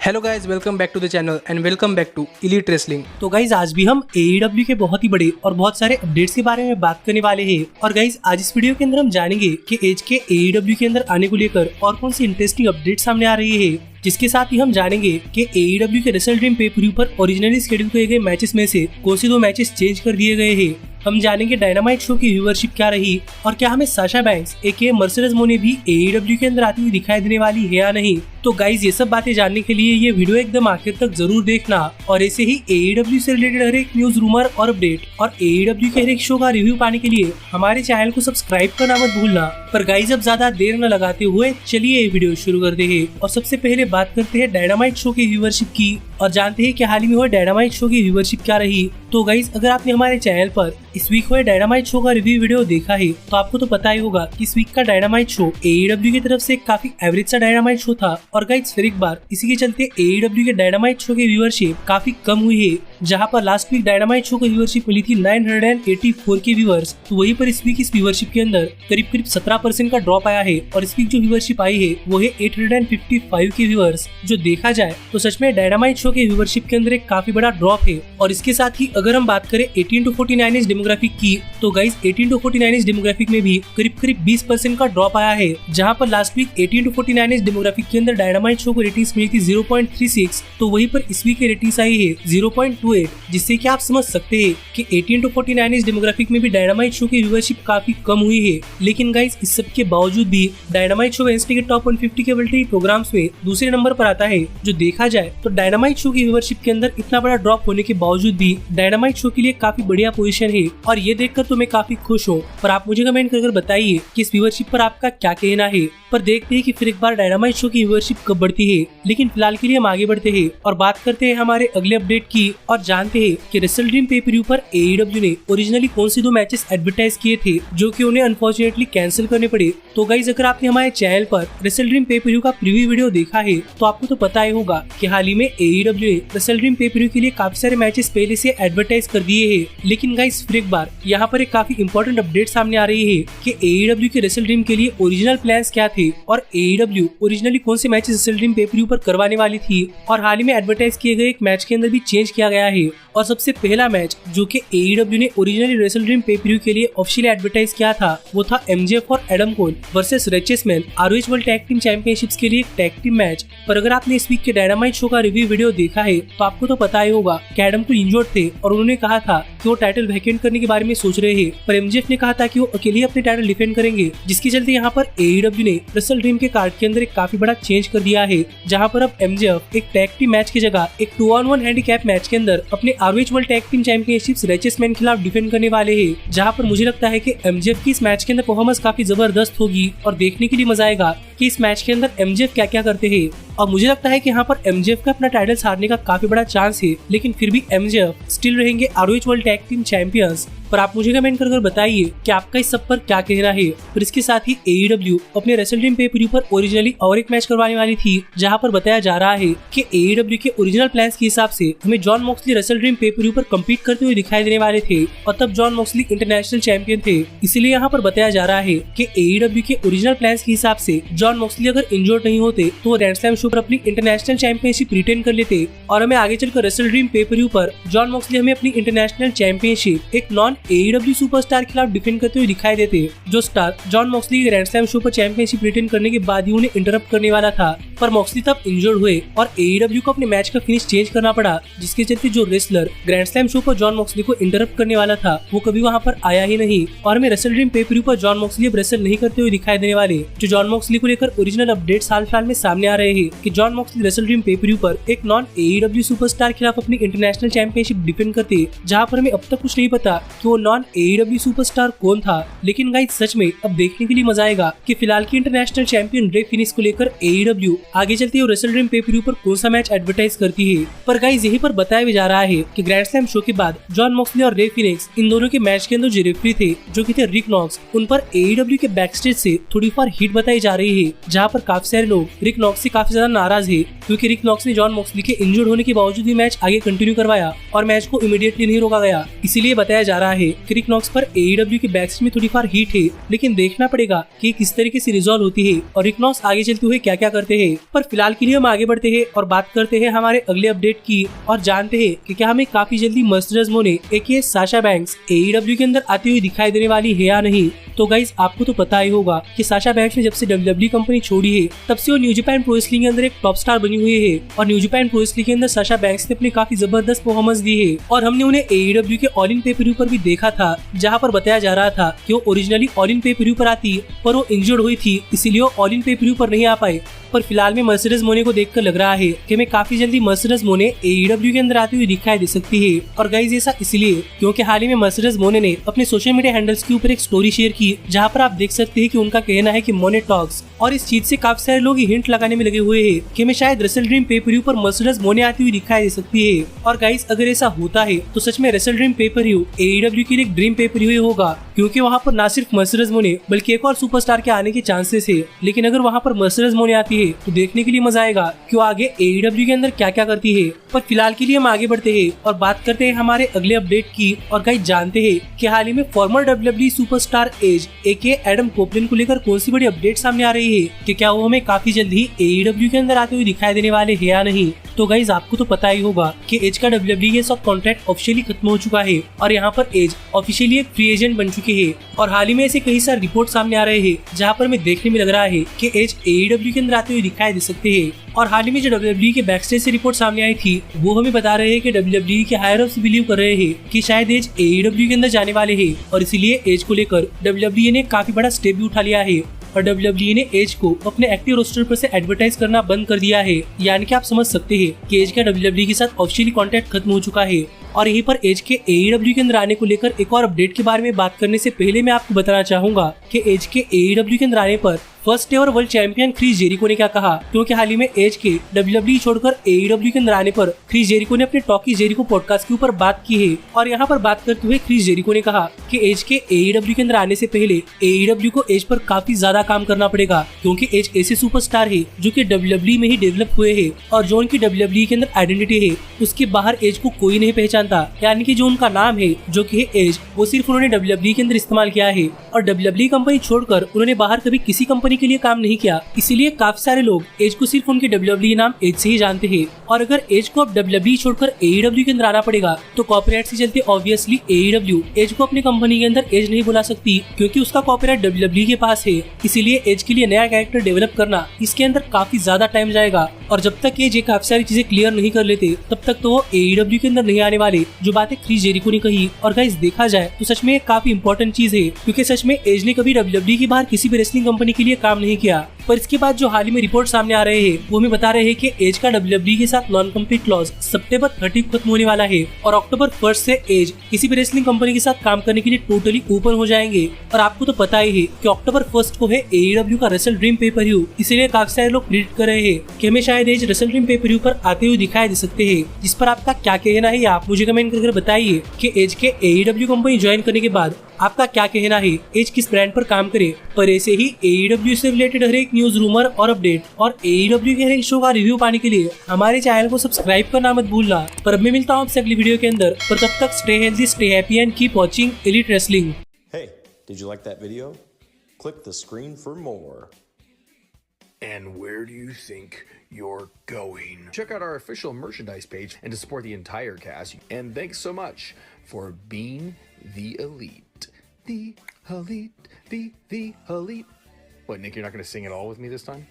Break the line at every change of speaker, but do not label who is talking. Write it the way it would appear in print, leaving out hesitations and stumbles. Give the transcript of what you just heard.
Hello guys, welcome back to the channel and welcome back to Elite Wrestling.
तो guys आज भी हम AEW के बहुत ही बड़े और बहुत सारे अपडेट्स के बारे में बात करने वाले हैं। और गाइज आज इस वीडियो के अंदर हम जानेंगे कि एज के AEW के अंदर आने को लेकर और कौन सी इंटरेस्टिंग अपडेट सामने आ रही है, जिसके साथ ही हम जानेंगे कि AEW के रेसल ड्रीम पे पर ऊपर ओरिजिनली शेड्यूल किए गए मैचेस में से कौन से 2 मैचेस चेंज कर दिए गए हैं। हम जानेंगे डायनामाइट शो की व्यूअरशिप क्या रही और क्या हमें साशा बैंक्स एके मर्सेडीज मोने भी AEW के अंदर आती हुई दिखाई देने वाली है या नहीं। तो गाइज ये सब बातें जानने के लिए ये वीडियो एकदम आखिर तक जरूर देखना और ऐसे ही AEW से रिलेटेड हर एक न्यूज, रूमर और अपडेट और AEW के हर एक शो का रिव्यू पाने के लिए हमारे चैनल को सब्सक्राइब करना मत भूलना। पर गाइज अब ज्यादा देर न लगाते हुए चलिए ये वीडियो शुरू करते हैं और सबसे पहले बात करते हैं डायनामाइट शो की व्यूअरशिप की और जानते हैं कि हाल ही में हुए डायनामाइट शो की व्यूअरशिप क्या रही। तो गाइज अगर आपने हमारे चैनल पर इस वीक हुए डायनामाइट शो का रिव्यू वीडियो देखा है तो आपको तो पता ही होगा कि इस वीक का डायनामाइट शो AEW की तरफ से काफी एवरेज सा डायनामाइट शो था। और गाइज फिर एक बार इसी के चलते AEW के डायनामाइट शो की व्यूअरशिप काफी कम हुई है। जहां पर लास्ट वीक डायनामाइट शो को व्यूअरशिप मिली थी 984 के व्यूअर्स, तो वहीं पर इस वीक इस व्यूअरशिप के अंदर करीब 17% का ड्रॉप आया है और इस वीक जो व्यूअरशिप आई है वो है 855 के व्यूअर्स। जो देखा जाए तो सच में डायनामाइट शो के व्यूअरशिप के अंदर एक काफी बड़ा ड्रॉप है। और इसके साथ ही अगर हम बात करें 18 to 49 एज डेमोग्राफिक की, तो गाइज 18 to 49 एज डेमोग्राफिक में भी करीब 20% का ड्रॉप आया है। जहां पर last week 18 to 49 age demographic के अंदर डायनामाइट शो को रेटिंग्स मिली थी 0.36, तो वहीं पर इस वीक की रेटिंग्स आई है 0.28, जिससे कि आप समझ सकते हैं कि 18 to 49 एज डेमोग्राफिक में भी डायनामाइट शो की व्यूअरशिप काफी कम हुई है। लेकिन गाइज इस सब के बावजूद भी डायनामाइट शो वेडनेसडे के टॉप 150 के वर्ल्ड प्रोग्राम्स में दूसरे नंबर पर आता है। जो देखा जाए तो डायनामाइट शो की व्यूअरशिप के अंदर इतना बड़ा ड्रॉप होने के बावजूद भी डायनामाइट शो के लिए काफी बढ़िया पोजीशन है और ये देखकर तो मैं काफी खुश हूँ। पर आप मुझे कमेंट कर बताइए कि इस व्यूअरशिप पर आपका क्या कहना है। पर देखते हैं कि फिर एक बार डायनामाइट शो की व्यूअरशिप कब बढ़ती है। लेकिन फिलहाल के लिए हम आगे बढ़ते हैं और बात करते हैं हमारे अगले अपडेट की और जानते हैं कि रेसल ड्रीम पे पर ऊपर AEW ने ओरिजिनली कौन से 2 मैचेस एडवर्टाइज किए थे जो कि उन्हें अनफॉर्चुनेटली कैंसिल करने पड़े। तो गाइज अगर आपने हमारे चैनल पर रेसल ड्रीम पे पर का प्रीव्यू वीडियो देखा है तो आपको तो पता ही होगा कि हाल ही में AEW ने रेसल ड्रीम पे पर के लिए काफी सारे मैचेस पहले से एडवर्टाइज कर दिए हैं। लेकिन गाइज फिर एक बार यहाँ पर एक काफी इंपॉर्टेंट अपडेट सामने आ रही है कि AEW के रेसल ड्रीम के लिए ओरिजिनल प्लान्स क्या थे और AEW ओरिजिनली कौन से मैचेस रेसल ड्रीम पे पर करवाने वाली थी। और हाल ही में एडवर्टाइज किए गए एक मैच के अंदर भी चेंज किया गया है। और सबसे पहला मैच जो कि AEW ने ओरिजिनली रेसल ड्रीम पे पर के लिए ऑफिशियली एडवर्टाइज किया था वो था MJF और Adam Cole versus riches man ROH world tag team championships के लिए एक टैग टीम मैच। पर अगर आपने इस वीक के डायनामाइट शो का रिव्यू वीडियो देखा है तो आपको तो पता ही होगा कि एडम कोल इंजर्ड थे और उन्होंने कहा था कि वो टाइटल वैकेंट करने के बारे में सोच रहे हैं। पर MJF ने कहा था कि वो अकेले अपने टाइटल डिफेंड करेंगे, जिसके चलते यहाँ पर AEW ने रेसल ड्रीम के कार्ड के अंदर एक काफी बड़ा चेंज कर दिया है। जहाँ पर अब MJF एक टैग टीम मैच की जगह एक 2-on-1 हैंडीकैप मैच के अंदर अपने ROH world tag team championships riches man खिलाफ डिफेंड करने वाले हैं। जहाँ पर मुझे लगता है कि MJF की इस मैच के अंदर परफॉर्मेंस काफी जबरदस्त होगी और देखने के लिए मजा आएगा कि इस मैच के अंदर MJF क्या क्या करते हैं। और मुझे लगता है कि यहाँ पर MJF का अपना टाइटल हारने का काफी बड़ा चांस है, लेकिन फिर भी MJF स्टिल रहेंगे ROH world tag team champions. पर आप मुझे कमेंट कर बताइए कि आपका इस सब पर क्या कहना है। पर इसके साथ ही AEW अपने रेसल ड्रीम पे पर ओरिजिनली और एक मैच करवाने वाली थी, जहां पर बताया जा रहा है कि AEW के ओरिजिनल प्लान्स के हिसाब से हमें जॉन मॉक्सली रेसल ड्रीम पे पर कम्पीट करते हुए दिखाई देने वाले थे और तब जॉन मॉक्सली इंटरनेशनल चैंपियन थे। इसीलिए यहाँ पर बताया जा रहा है कि AEW के ओरिजिनल प्लान्स के हिसाब से जॉन मॉक्सली अगर इंजर्ड नहीं होते तो वो ग्रैंड स्लैम शो पर अपनी इंटरनेशनल चैंपियनशिप रिटेन कर लेते और हमें आगे चलकर रेसल ड्रीम पे पर जॉन मॉक्सली हमें अपनी इंटरनेशनल चैंपियनशिप एक नॉन AEW सुपरस्टार खिलाफ डिफेंड करते हुए दिखाई देते। जो स्टार जॉन मॉक्सली के ग्रैंड स्लैम शो पर चैंपियनशिप रिटेन करने के बाद ही उन्हें इंटरप्ट करने वाला था, पर मॉक्सली तब इंजर्ड हुए और AEW को अपने मैच का फिनिश चेंज करना पड़ा, जिसके चलते जो रेसलर ग्रैंड स्लैम शो पर जॉन मॉक्सली को इंटरप्ट करने वाला था वो कभी वहाँ पर आया ही नहीं। और हमें रेसल ड्रीम पे पर जॉन मॉक्सली अब रेसल नहीं करते हुए दिखाई देने वाले। जो जॉन मॉक्सली को लेकर ओरिजिनल अपडेट साल फिलहाल में सामने आ रहे हैं कि जॉन मॉक्सली रेसल ड्रीम पे पर एक नॉन AEW सुपरस्टार खिलाफ अपनी इंटरनेशनल चैंपियनशिप डिफेंड करते, जहाँ पर हमें अब तक कुछ नहीं पता कि वो नॉन AEW सुपरस्टार कौन था। लेकिन गाइस सच में अब देखने के लिए मजा आएगा कि फिलहाल की इंटरनेशनल चैंपियन रे फिनिक्स को लेकर AEW आगे चलते हुए रेसल ड्रीम पे पर कौन सा मैच एडवर्टाइज करती है। पर गाइस यहीं पर बताया भी जा रहा है कि ग्रैंड स्लैम शो के बाद जॉन मॉक्सली और रे फिनिक्स इन दोनों के मैच के अंदर जो रेफरी थे जो कि थे रिक नॉक्स, उन पर AEW के बैकस्टेज से थोड़ी फार हिट बताई जा रही है, जहाँ पर काफी सारे लोग रिक नॉक्स से काफी ज्यादा नाराज है क्योंकि रिक नॉक्स ने जॉन मॉक्सली के इंजर्ड होने के बावजूद भी मैच आगे कंटिन्यू करवाया और मैच को इमीडिएटली नहीं रोका गया। इसीलिए बताया जा रहा है कि रिक नॉक्स पर AEW के बैकस्टेज में थोड़ी फार हीट है, लेकिन देखना पड़ेगा कि किस तरीके से रिजॉल्व होती है और रिक नॉक्स आगे चलते हुए क्या क्या करते हैं। पर फिलहाल के लिए हम आगे बढ़ते हैं और बात करते हैं हमारे अगले अपडेट की और जानते हैं कि क्या हमें काफी जल्दी मर्सिडीज मोने एके साशा बैंक्स AEW के अंदर आती हुई दिखाई देने वाली है या नहीं। तो गाइज आपको तो पता ही होगा कि साशा बैंक्स ने जब से WWE कंपनी छोड़ी है तब से वो न्यू जापान प्रो रेसलिंग के अंदर एक टॉप स्टार बनी हुई है और न्यू जापान प्रो रेसलिंग के अंदर साशा बैंक्स ने अपनी काफी जबरदस्त परफॉर्मेंस दी है और हमने उन्हें AEW के ऑल इन पे पर व्यू पर भी देखा था, जहाँ पर बताया जा रहा था कि वो ओरिजिनली ऑल इन पे पर व्यू पर आती पर वो इंजर्ड हुई थी, इसीलिए वो ऑल इन पे पर व्यू पर नहीं आ पाए। पर फिलहाल में मर्सिडीज मोने को देखकर लग रहा है कि हमें काफी जल्दी मर्सिडीज मोने AEW के अंदर आती हुई दिखाई दे सकती है। और गाइज ऐसा इसलिए क्योंकि हाल ही में मर्सिडीज मोने ने अपने सोशल मीडिया हैंडल्स के ऊपर एक स्टोरी शेयर की, जहां पर आप देख सकते हैं कि उनका कहना है कि मोने टॉक्स, और इस चीज से काफी सारे लोग हिंट लगाने में लगे हुए हैं कि हमें शायद रेसल ड्रीम पे पर व्यू पर मर्सिडीज मोने आती हुई दिखाई दे सकती है। और गाइज अगर ऐसा होता है तो सच में रेसल ड्रीम पे पर व्यू AEW के लिए एक ड्रीम पे पर व्यू होगा, क्योंकि वहाँ पर न सिर्फ मर्सिडीज मोने बल्कि एक और सुपरस्टार के आने के चांसेस है। लेकिन अगर वहाँ पर मर्सिडीज मोने आती है तो देखने के लिए मजा आएगा कि वो आगे AEW के अंदर क्या क्या करती है। पर फिलहाल के लिए हम आगे बढ़ते हैं और बात करते हैं हमारे अगले अपडेट की और गाइस जानते हैं कि हाल ही में फॉर्मर WWE सुपरस्टार एज एके एडम कोपलिन को लेकर कौन सी बड़ी अपडेट सामने आ रही है कि क्या वो हमें काफी जल्दी AEW के अंदर आते हुए दिखाई देने वाले हैं या नहीं। तो गाइज आपको तो पता ही होगा कि एज का WWE के साथ कॉन्ट्रैक्ट ऑफिशियली खत्म हो चुका है और यहाँ पर एज ऑफिशियली एक फ्री एजेंट बन चुके हैं और हाल ही में ऐसे कई सारे रिपोर्ट सामने आ रहे हैं जहाँ पर हमें देखने में लग रहा है कि एज AEW के अंदर आते हुए दिखाई दे सकते हैं। और हाल ही में जो WWE के बैकस्टेज से रिपोर्ट सामने आई थी वो हमें बता रहे हैं कि WWE के हायर अप्स बिलीव कर रहे हैं कि शायद एज AEW के अंदर जाने वाले हैं और इसीलिए एज को लेकर WWE ने काफी बड़ा स्टेप भी उठा लिया है और WWE ने एज को अपने एक्टिव रोस्टर पर से एडवर्टाइज करना बंद कर दिया है। यानी कि आप समझ सकते हैं कि एज का WWE के साथ ऑफिशियली कॉन्ट्रैक्ट खत्म हो चुका है। और यहीं पर एज के AEW के अंदर आने को लेकर एक और अपडेट के बारे में बात करने से पहले मैं आपको बताना चाहूंगा कि एज के AEW के अंदर आने पर first ever world champion Chris Jericho ने क्या कहा, क्योंकि हाल ही में एज के WWE छोड़कर AEW के अंदर आने पर क्रिस जेरिको ने अपने टॉकी जेरिको पॉडकास्ट के ऊपर बात की है। और यहाँ पर बात करते हुए क्रिस जेरिको ने कहा कि एज के AEW के अंदर आने से पहले AEW को एज पर काफी ज्यादा काम करना पड़ेगा, क्योंकि एज ऐसे सुपरस्टार है जो कि WWE में ही डेवलप हुए हैं और जो उनकी WWE के अंदर आइडेंटिटी है उसके बाहर एज को कोई नहीं पहचानता। यानी कि जो उनका नाम है जो कि है एज, वो सिर्फ उन्होंने WWE के अंदर इस्तेमाल किया है और WWE कंपनी छोड़कर उन्होंने बाहर कभी किसी कंपनी के लिए काम नहीं किया। इसीलिए काफी सारे लोग एज को सिर्फ उनके WWE नाम एज से ही जानते हैं। और अगर एज को अब WWE छोड़कर AEW के अंदर आना पड़ेगा तो कॉपीराइट से चलते ऑब्वियसली AEW एज को अपनी कंपनी के अंदर एज नहीं बुला सकती, क्योंकि उसका कॉपीराइट WWE के पास है। इसीलिए एज के लिए नया कैरेक्टर डेवलप करना इसके अंदर काफी ज्यादा टाइम जाएगा और जब तक एज काफी सारी चीजें क्लियर नहीं कर लेते तब तक तो वो AEW के अंदर नहीं आने वाले, जो बातें क्रिस जेरिको ने कही। और गाइस देखा जाए तो सच में काफी इंपॉर्टेंट चीज है, क्योंकि सच में एज ने कभी WWE के बाहर किसी भी रेसलिंग कंपनी के लिए काम नहीं किया। पर इसके बाद जो हाल ही में रिपोर्ट सामने आ रहे हैं वो हमें बता रहे हैं कि एज का WWE के साथ नॉन कम्पीट क्लॉज सितंबर 30 खत्म होने वाला है और अक्टूबर 1 से एज किसी भी रेसलिंग कंपनी के साथ काम करने के लिए टोटली ओपन हो जाएंगे। और आपको तो पता ही है कि अक्टूबर 1 को है AEW का रेसल ड्रीम पे पर व्यू, इसीलिए काफी सारे लोग प्रेडिक्ट कर रहे हैं कि हमें शायद एज रेसल ड्रीम पे पर व्यू पर आते हुए दिखाई दे सकते हैं। जिस पर आपका क्या कहना है आप मुझे कमेंट करके बताइए कि एज के AEW कंपनी ज्वाइन करने के बाद आपका क्या कहना है, एज किस ब्रांड पर काम करे। पर ऐसे ही AEW से रिलेटेड हर एक न्यूज, रूमर और अपडेट और AEW के हर एक शो का रिव्यू पाने के लिए हमारे चैनल को सब्सक्राइब करना मत भूलना। पर अब मैं मिलता हूँ आपसे अगली वीडियो के अंदर, पर तब तक stay healthy, stay happy and keep watching elite wrestling.
Hey, did you like that video? Click the screen for more.
And where do you think you're going? Check out our official merchandise page and to support the entire cast. And thanks so much for being the elite. The elite, the elite. What, Nick, you're not going to sing it all with me this time?